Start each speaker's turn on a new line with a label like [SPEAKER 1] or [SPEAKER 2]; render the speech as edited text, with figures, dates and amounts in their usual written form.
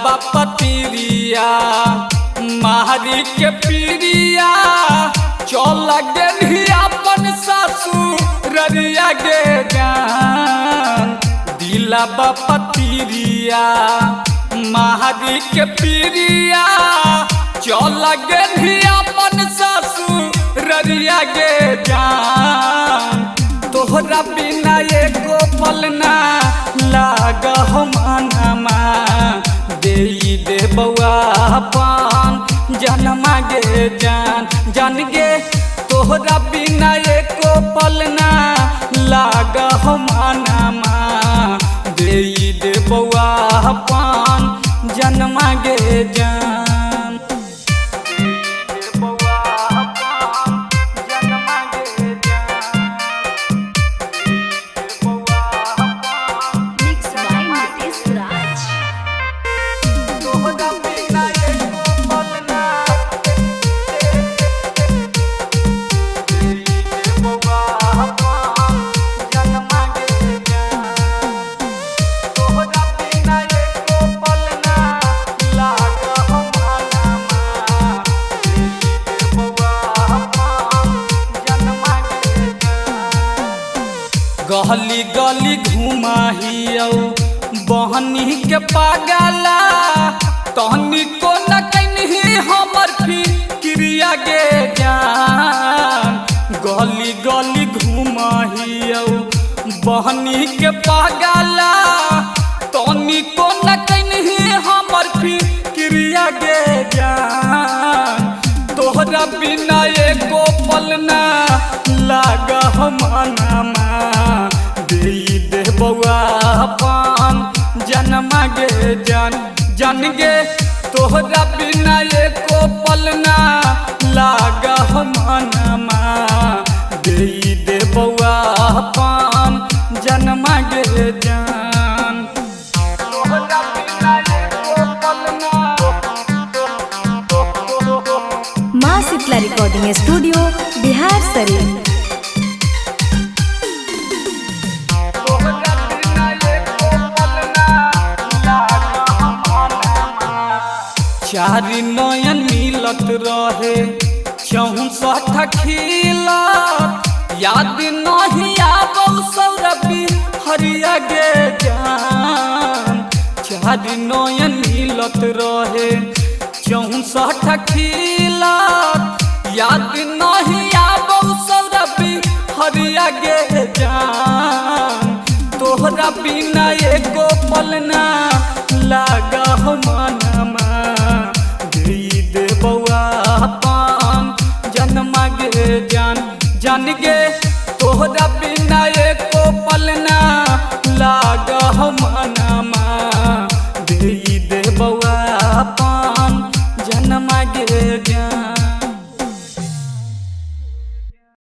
[SPEAKER 1] बापतिरिया मारी के पीरिया चल गेली अपन ससुररिया गे जान। दिला बापतिरिया मारी के पीरिया चल गेली अपन ससुररिया गे जान। तोहरा बिना एको पल ना लाग मनमा दे दे बउआ पान जनमा गे जान। जान गे तोहरा बिना एको पल ना लाग मनमा दे दे बउआ पान जनमा गे जान। गली गली घुमाहियो बहनी के पागला तहनी को न कहीं हमर फिक्रिया गे जान। गली गली घुमाहियो बहनी के पागला तहनी को न कहीं हमर फिक्रिया गे जान। तोहरा बिना एको पल ना लाग मनमा दे दे बउआ पान जनमा गे जान। जान गे तोहरा बिना एको पल ना लाग मनमा दे दे बउआ पान जनमा गे जान। तोहरा बिना एको पल ना।
[SPEAKER 2] माँ शीतला रिकॉर्डिंग स्टूडियो बिहार शरीफ।
[SPEAKER 1] चारि नयन मिलत रहे 64 खिलत याद नहीं आबौ सौरभी हरिया गे जान। चारि नयन मिलत रहे 64 खिलत याद नहीं आबौ सौरभी हरिया गे जान। तोहरा बिना एको पल ना लाग मनमा दे दे बउआ पान जनमा गे जान। जान गे तोहरा